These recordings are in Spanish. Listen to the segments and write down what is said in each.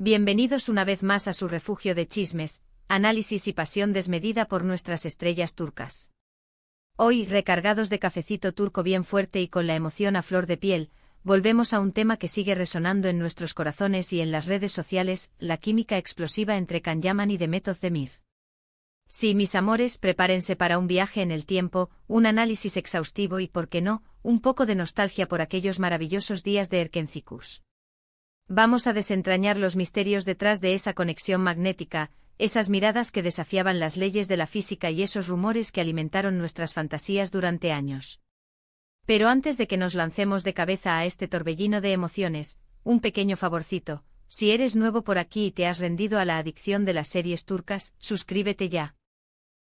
Bienvenidos una vez más a su refugio de chismes, análisis y pasión desmedida por nuestras estrellas turcas. Hoy, recargados de cafecito turco bien fuerte y con la emoción a flor de piel, volvemos a un tema que sigue resonando en nuestros corazones y en las redes sociales, la química explosiva entre Can Yaman y Demet Özdemir. Sí, mis amores, prepárense para un viaje en el tiempo, un análisis exhaustivo y, por qué no, un poco de nostalgia por aquellos maravillosos días de Erkencikus. Vamos a desentrañar los misterios detrás de esa conexión magnética, esas miradas que desafiaban las leyes de la física y esos rumores que alimentaron nuestras fantasías durante años. Pero antes de que nos lancemos de cabeza a este torbellino de emociones, un pequeño favorcito: si eres nuevo por aquí y te has rendido a la adicción de las series turcas, suscríbete ya.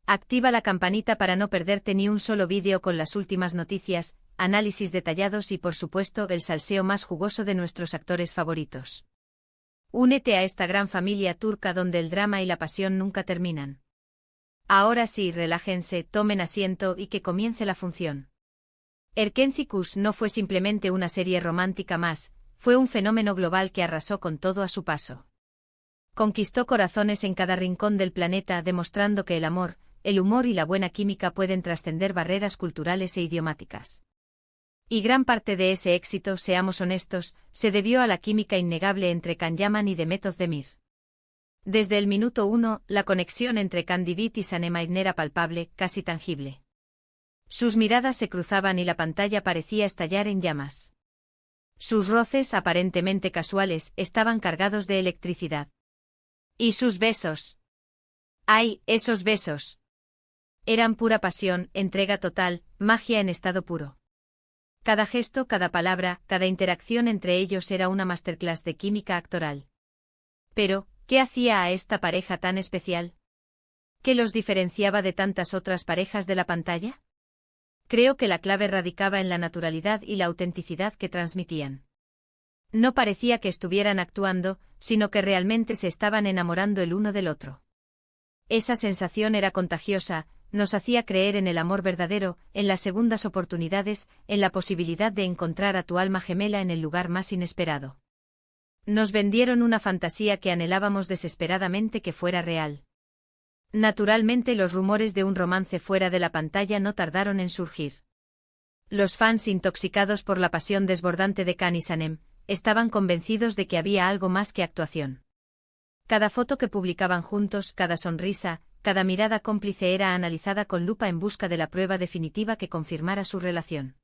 Activa la campanita para no perderte ni un solo vídeo con las últimas noticias, análisis detallados y por supuesto el salseo más jugoso de nuestros actores favoritos. Únete a esta gran familia turca donde el drama y la pasión nunca terminan. Ahora sí, relájense, tomen asiento y que comience la función. Erkencikus no fue simplemente una serie romántica más, fue un fenómeno global que arrasó con todo a su paso. Conquistó corazones en cada rincón del planeta, demostrando que el amor, el humor y la buena química pueden trascender barreras culturales e idiomáticas. Y gran parte de ese éxito, seamos honestos, se debió a la química innegable entre Can Yaman y Demet Özdemir. Desde el minuto 1, la conexión entre Candivit y Sanem era palpable, casi tangible. Sus miradas se cruzaban y la pantalla parecía estallar en llamas. Sus roces, aparentemente casuales, estaban cargados de electricidad. ¿Y sus besos? ¡Ay, esos besos! Eran pura pasión, entrega total, magia en estado puro. Cada gesto, cada palabra, cada interacción entre ellos era una masterclass de química actoral. Pero, ¿qué hacía a esta pareja tan especial? ¿Qué los diferenciaba de tantas otras parejas de la pantalla? Creo que la clave radicaba en la naturalidad y la autenticidad que transmitían. No parecía que estuvieran actuando, sino que realmente se estaban enamorando el uno del otro. Esa sensación era contagiosa, nos hacía creer en el amor verdadero, en las segundas oportunidades, en la posibilidad de encontrar a tu alma gemela en el lugar más inesperado. Nos vendieron una fantasía que anhelábamos desesperadamente que fuera real. Naturalmente, los rumores de un romance fuera de la pantalla no tardaron en surgir. Los fans, intoxicados por la pasión desbordante de Can y Sanem, estaban convencidos de que había algo más que actuación. Cada foto que publicaban juntos, cada sonrisa, cada mirada cómplice era analizada con lupa en busca de la prueba definitiva que confirmara su relación.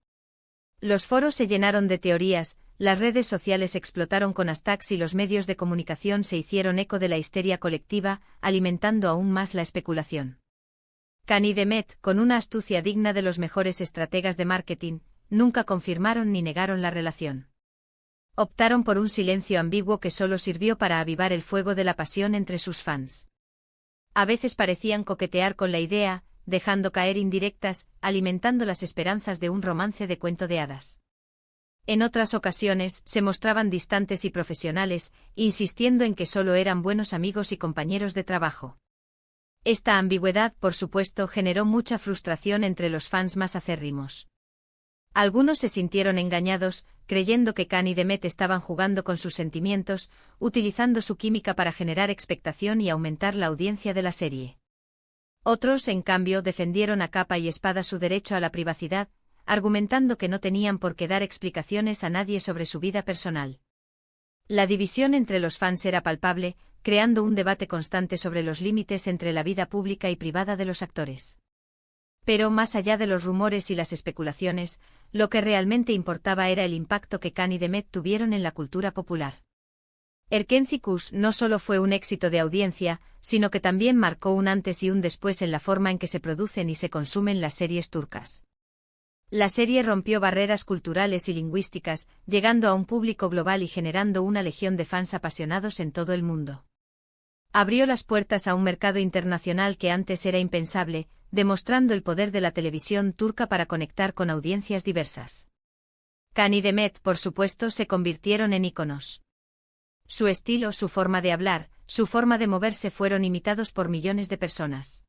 Los foros se llenaron de teorías, las redes sociales explotaron con hashtags y los medios de comunicación se hicieron eco de la histeria colectiva, alimentando aún más la especulación. Can y Demet, con una astucia digna de los mejores estrategas de marketing, nunca confirmaron ni negaron la relación. Optaron por un silencio ambiguo que solo sirvió para avivar el fuego de la pasión entre sus fans. A veces parecían coquetear con la idea, dejando caer indirectas, alimentando las esperanzas de un romance de cuento de hadas. En otras ocasiones, se mostraban distantes y profesionales, insistiendo en que solo eran buenos amigos y compañeros de trabajo. Esta ambigüedad, por supuesto, generó mucha frustración entre los fans más acérrimos. Algunos se sintieron engañados, creyendo que Can y Demet estaban jugando con sus sentimientos, utilizando su química para generar expectación y aumentar la audiencia de la serie. Otros, en cambio, defendieron a capa y espada su derecho a la privacidad, argumentando que no tenían por qué dar explicaciones a nadie sobre su vida personal. La división entre los fans era palpable, creando un debate constante sobre los límites entre la vida pública y privada de los actores. Pero más allá de los rumores y las especulaciones, lo que realmente importaba era el impacto que Can y Demet tuvieron en la cultura popular. Erkencikus no solo fue un éxito de audiencia, sino que también marcó un antes y un después en la forma en que se producen y se consumen las series turcas. La serie rompió barreras culturales y lingüísticas, llegando a un público global y generando una legión de fans apasionados en todo el mundo. Abrió las puertas a un mercado internacional que antes era impensable, demostrando el poder de la televisión turca para conectar con audiencias diversas. Can y Demet, por supuesto, se convirtieron en íconos. Su estilo, su forma de hablar, su forma de moverse fueron imitados por millones de personas.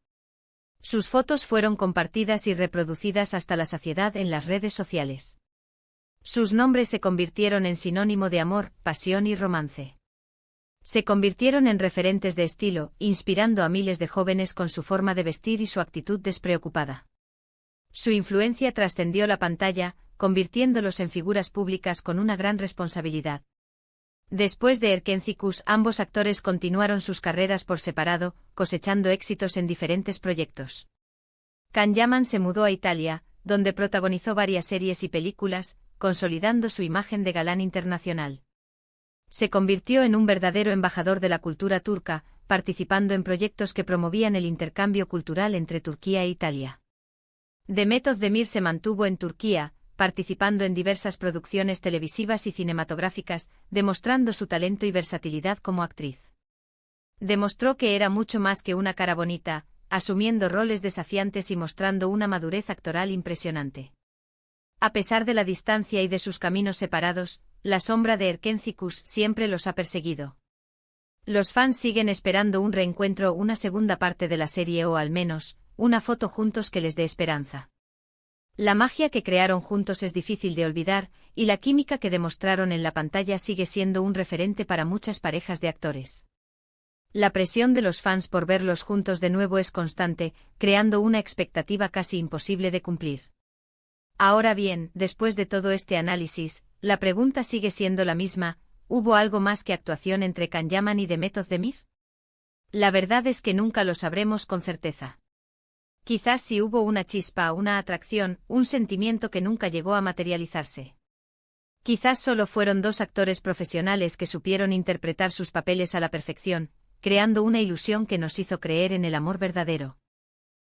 Sus fotos fueron compartidas y reproducidas hasta la saciedad en las redes sociales. Sus nombres se convirtieron en sinónimo de amor, pasión y romance. Se convirtieron en referentes de estilo, inspirando a miles de jóvenes con su forma de vestir y su actitud despreocupada. Su influencia trascendió la pantalla, convirtiéndolos en figuras públicas con una gran responsabilidad. Después de Erkenzicus, ambos actores continuaron sus carreras por separado, cosechando éxitos en diferentes proyectos. Can Yaman se mudó a Italia, donde protagonizó varias series y películas, consolidando su imagen de galán internacional. Se convirtió en un verdadero embajador de la cultura turca, participando en proyectos que promovían el intercambio cultural entre Turquía e Italia. Demet Özdemir se mantuvo en Turquía, participando en diversas producciones televisivas y cinematográficas, demostrando su talento y versatilidad como actriz. Demostró que era mucho más que una cara bonita, asumiendo roles desafiantes y mostrando una madurez actoral impresionante. A pesar de la distancia y de sus caminos separados, la sombra de Erkenzicus siempre los ha perseguido. Los fans siguen esperando un reencuentro, una segunda parte de la serie o al menos, una foto juntos que les dé esperanza. La magia que crearon juntos es difícil de olvidar, y la química que demostraron en la pantalla sigue siendo un referente para muchas parejas de actores. La presión de los fans por verlos juntos de nuevo es constante, creando una expectativa casi imposible de cumplir. Ahora bien, después de todo este análisis, la pregunta sigue siendo la misma: ¿hubo algo más que actuación entre Can Yaman y Demet Özdemir? La verdad es que nunca lo sabremos con certeza. Quizás sí hubo una chispa, una atracción, un sentimiento que nunca llegó a materializarse. Quizás solo fueron dos actores profesionales que supieron interpretar sus papeles a la perfección, creando una ilusión que nos hizo creer en el amor verdadero.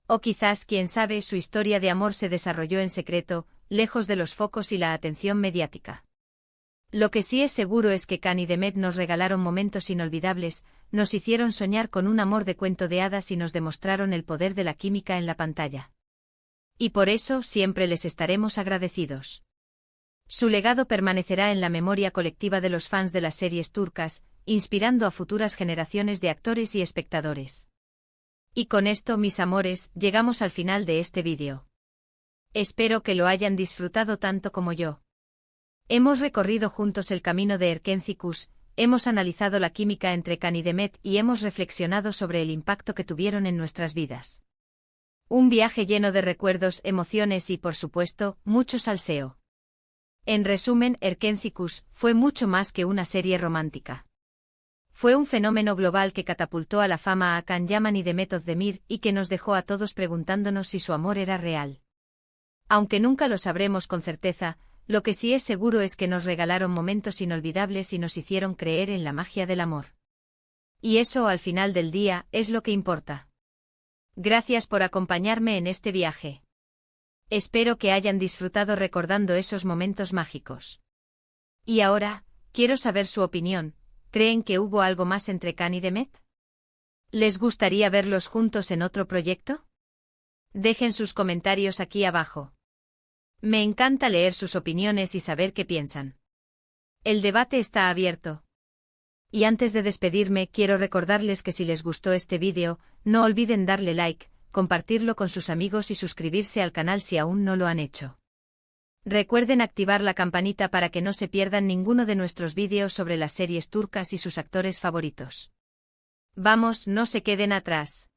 O quizás, quién sabe, su historia de amor se desarrolló en secreto, lejos de los focos y la atención mediática. Lo que sí es seguro es que Can y Demet nos regalaron momentos inolvidables, nos hicieron soñar con un amor de cuento de hadas y nos demostraron el poder de la química en la pantalla. Y por eso siempre les estaremos agradecidos. Su legado permanecerá en la memoria colectiva de los fans de las series turcas, inspirando a futuras generaciones de actores y espectadores. Y con esto, mis amores, llegamos al final de este vídeo. Espero que lo hayan disfrutado tanto como yo. Hemos recorrido juntos el camino de Erkenzicus, hemos analizado la química entre Can y Demet y hemos reflexionado sobre el impacto que tuvieron en nuestras vidas. Un viaje lleno de recuerdos, emociones y, por supuesto, mucho salseo. En resumen, Erkenzicus fue mucho más que una serie romántica. Fue un fenómeno global que catapultó a la fama a Can Yaman y Demet Özdemir y que nos dejó a todos preguntándonos si su amor era real. Aunque nunca lo sabremos con certeza, lo que sí es seguro es que nos regalaron momentos inolvidables y nos hicieron creer en la magia del amor. Y eso, al final del día, es lo que importa. Gracias por acompañarme en este viaje. Espero que hayan disfrutado recordando esos momentos mágicos. Y ahora, quiero saber su opinión. ¿Creen que hubo algo más entre Can y Demet? ¿Les gustaría verlos juntos en otro proyecto? Dejen sus comentarios aquí abajo. Me encanta leer sus opiniones y saber qué piensan. El debate está abierto. Y antes de despedirme, quiero recordarles que si les gustó este vídeo, no olviden darle like, compartirlo con sus amigos y suscribirse al canal si aún no lo han hecho. Recuerden activar la campanita para que no se pierdan ninguno de nuestros vídeos sobre las series turcas y sus actores favoritos. Vamos, no se queden atrás.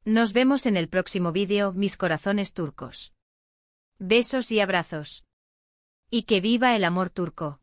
Nos vemos en el próximo vídeo, mis corazones turcos. Besos y abrazos. Y que viva el amor turco.